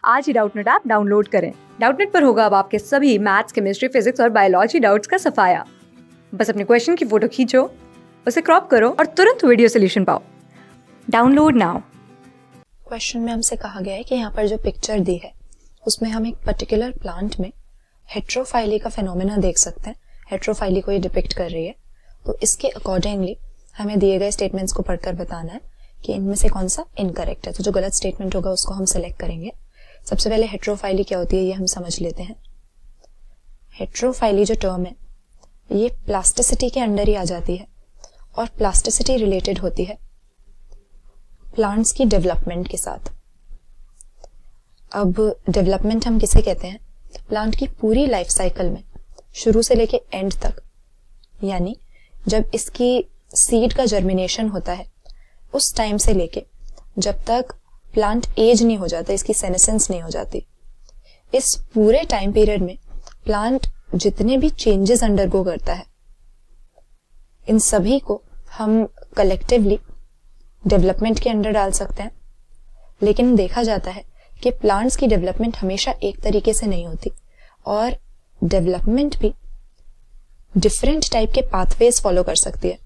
आज ही Doubtnut app download करें। Doubtnut पर होगा अब आपके सभी मैथ्स, केमिस्ट्री, फिजिक्स और बायोलॉजी डाउट्स का सफाया। बस अपने क्वेश्चन की फोटो खींचो, उसे क्रॉप करो और तुरंत वीडियो सोल्यूशन पाओ। Download now. क्वेश्चन में हमसे कहा गया है कि यहाँ पर जो पिक्चर दी है उसमें हम एक पर्टिकुलर प्लांट में हेट्रोफाइली का फेनोमेना देख सकते हैं। हेट्रोफाइली को ये डिपिक्ट कर रही है, तो इसके अकॉर्डिंगली हमें दिए गए स्टेटमेंट्स को पढ़कर बताना है कि इनमें से कौन सा इनकरेक्ट है। तो जो गलत स्टेटमेंट होगा उसको हम सिलेक्ट करेंगे। सबसे पहले हेट्रोफाइली क्या होती है ये हम समझ लेते हैं। हेट्रोफाइली जो टर्म है ये प्लास्टिसिटी के अंडर ही आ जाती है और प्लास्टिसिटी रिलेटेड होती है प्लांट्स की डेवलपमेंट के साथ। अब डेवलपमेंट हम किसे कहते हैं? प्लांट की पूरी लाइफ साइकिल में शुरू से लेके एंड तक, यानी जब इसकी सीड का जर्मिनेशन होता है उस टाइम से लेके जब तक प्लांट एज नहीं हो जाता, इसकी सेनेसेंस नहीं हो जाती, इस पूरे टाइम पीरियड में प्लांट जितने भी चेंजेस अंडरगो करता है इन सभी को हम कलेक्टिवली डेवलपमेंट के अंडर डाल सकते हैं। लेकिन देखा जाता है कि प्लांट्स की डेवलपमेंट हमेशा एक तरीके से नहीं होती और डेवलपमेंट भी डिफरेंट टाइप के पाथवेज फॉलो कर सकती है।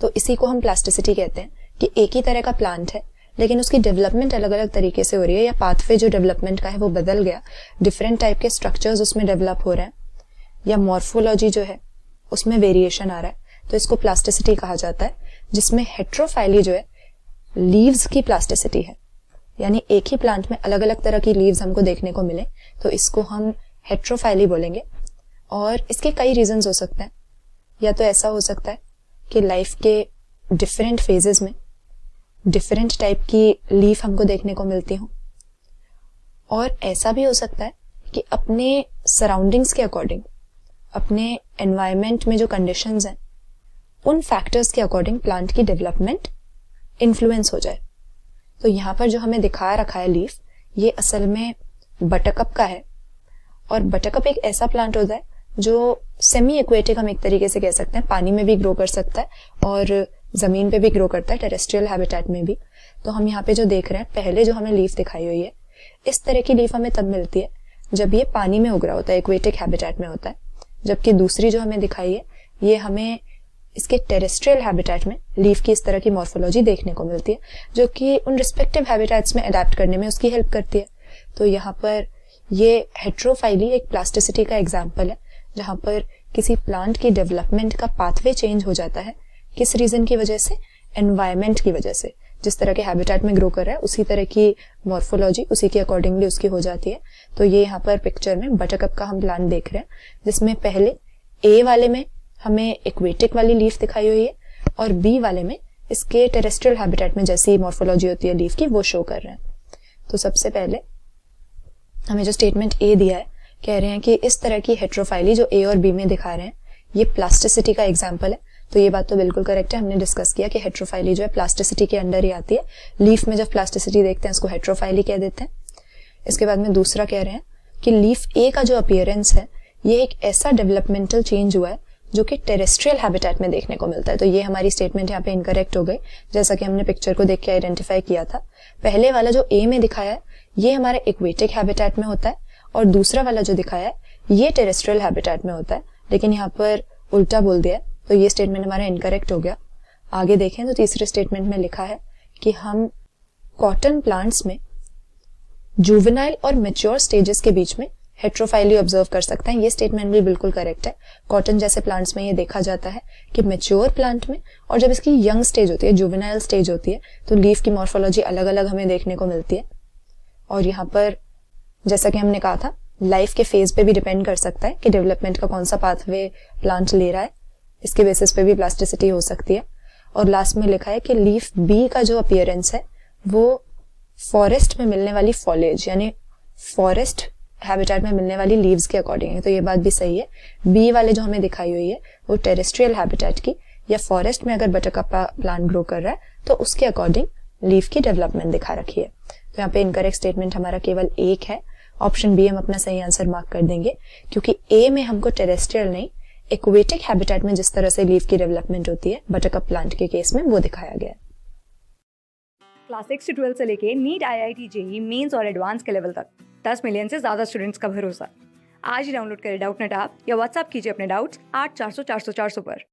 तो इसी को हम प्लास्टिसिटी कहते हैं कि एक ही तरह का प्लांट है लेकिन उसकी डेवलपमेंट अलग अलग तरीके से हो रही है, या पाथवे जो डेवलपमेंट का है वो बदल गया, डिफरेंट टाइप के स्ट्रक्चर्स उसमें डेवलप हो रहे हैं, या मॉर्फोलॉजी जो है उसमें वेरिएशन आ रहा है। तो इसको प्लास्टिसिटी कहा जाता है, जिसमें हेट्रोफाइली जो है लीव्स की प्लास्टिसिटी है, यानी एक ही प्लांट में अलग अलग तरह की लीव्स हमको देखने को मिले तो इसको हम हेट्रोफाइली बोलेंगे। और इसके कई रीजंस हो सकते हैं। या तो ऐसा हो सकता है कि लाइफ के डिफरेंट फेजेस में डिफरेंट टाइप की लीफ हमको देखने को मिलती हो, और ऐसा भी हो सकता है कि अपने सराउंडिंग्स के अकॉर्डिंग, अपने एनवायरमेंट में जो कंडीशंस हैं उन फैक्टर्स के अकॉर्डिंग प्लांट की डेवलपमेंट इन्फ्लुएंस हो जाए। तो यहाँ पर जो हमें दिखा रखा है लीफ, ये असल में बटरकप का है। और बटरकप एक ऐसा प्लांट होता है जो सेमी एक्वेटिक हम एक तरीके से कह सकते हैं, पानी में भी ग्रो कर सकता है और जमीन पे भी ग्रो करता है, टेरेस्ट्रियल हैबिटेट में भी। तो हम यहाँ पे जो देख रहे हैं, पहले जो हमें लीफ दिखाई हुई है, इस तरह की लीफ हमें तब मिलती है जब ये पानी में उग रहा होता है, एक्वेटिक हैबिटेट में होता है। जबकि दूसरी जो हमें दिखाई है ये हमें इसके टेरेस्ट्रियल हैबिटेट में लीफ की इस तरह की मॉर्फोलॉजी देखने को मिलती है, जो कि उन रिस्पेक्टिव हैबिटेट्स में अडेप्ट करने में उसकी हेल्प करती है। तो यहाँ पर ये हेट्रोफाइली एक प्लास्टिसिटी का एग्जाम्पल है, जहां पर किसी प्लांट की डेवलपमेंट का पाथवे चेंज हो जाता है। किस रीजन की वजह से? एनवायरमेंट की वजह से। जिस तरह के हैबिटेट में ग्रो कर रहा है उसी तरह की मॉर्फोलॉजी उसी के अकॉर्डिंगली उसकी हो जाती है। तो ये यहाँ पर पिक्चर में बटरकप का हम प्लांट देख रहे हैं, जिसमें पहले ए वाले में हमें एक्वेटिक वाली लीफ दिखाई हुई है और बी वाले में इसके टेरेस्ट्रियल हैबिटेट में जैसी मॉर्फोलॉजी होती है लीफ की वो शो कर रहे हैं। तो सबसे पहले हमें जो स्टेटमेंट ए दिया है, कह रहे हैं कि इस तरह की हेट्रोफाइली जो ए और बी में दिखा रहे हैं ये प्लास्टिसिटी का एग्जाम्पल है। तो ये बात तो बिल्कुल करेक्ट है, हमने डिस्कस किया कि हेट्रोफाइली जो है प्लास्टिसिटी के अंडर ही आती है। लीफ में जब प्लास्टिसिटी देखते हैं इसको हेट्रोफाइली कह देते हैं। इसके बाद में दूसरा कह रहे हैं कि लीफ ए का जो अपीयरेंस है ये एक ऐसा डेवलपमेंटल चेंज हुआ है जो कि टेरेस्ट्रियल हैबिटेट में देखने को मिलता है। तो ये हमारी स्टेटमेंट यहाँ पे इनकरेक्ट हो गई, जैसा कि हमने पिक्चर को देख के आइडेंटिफाई किया था। पहले वाला जो ए में दिखाया है ये हमारे एक्वेटिक हैबिटेट में होता है और दूसरा वाला जो दिखाया है ये टेरेस्ट्रियल हैबिटेट में होता है, लेकिन यहाँ पर उल्टा बोल दिया है। तो ये स्टेटमेंट हमारा इनकरेक्ट हो गया। आगे देखें तो तीसरे स्टेटमेंट में लिखा है कि हम कॉटन प्लांट्स में जुवेनाइल और मैच्योर स्टेजेस के बीच में हेट्रोफाइली ऑब्जर्व कर सकते हैं। ये स्टेटमेंट भी बिल्कुल करेक्ट है। कॉटन जैसे प्लांट्स में ये देखा जाता है कि मैच्योर प्लांट में और जब इसकी यंग स्टेज होती है, जुवेनाइल स्टेज होती है, तो लीफ की मॉर्फोलॉजी अलग अलग हमें देखने को मिलती है। और यहाँ पर जैसा कि हमने कहा था लाइफ के फेज पे भी डिपेंड कर सकता है कि डेवलपमेंट का कौन सा पाथवे प्लांट ले रहा है, इसके बेसिस पे भी प्लास्टिसिटी हो सकती है। और लास्ट में लिखा है कि लीफ बी का जो अपीयरेंस है वो फॉरेस्ट में मिलने वाली फॉलेज यानी फॉरेस्ट हैबिटेट में मिलने वाली लीव्स के अकॉर्डिंग है। तो ये बात भी सही है। बी वाले जो हमें दिखाई हुई है वो टेरेस्ट्रियल हैबिटेट की या फॉरेस्ट में अगर बटरकप का प्लांट ग्रो कर रहा है तो उसके अकॉर्डिंग लीफ की डेवलपमेंट दिखा रखी है। तो यहाँ पे इनकरेक्ट स्टेटमेंट हमारा केवल एक है, ऑप्शन बी हम अपना सही आंसर मार्क कर देंगे, क्योंकि ए में हमको टेरेस्ट्रियल नहीं एक्वेटिक हैबिटेट में जिस तरह से लीफ की डेवलपमेंट होती है बटरकप प्लांट के केस में वो दिखाया गया है। क्लास 6 से 12 से लेके नीट, IIT, JEE मेंस और एडवांस के लेवल तक 10 मिलियन से ज़्यादा स्टूडेंट्स का भरोसा। आज ही डाउनलोड करें डाउटनेट ऐप या व्हाट्सएप कीजिए अपने डाउट्स 8400 400 400 पर।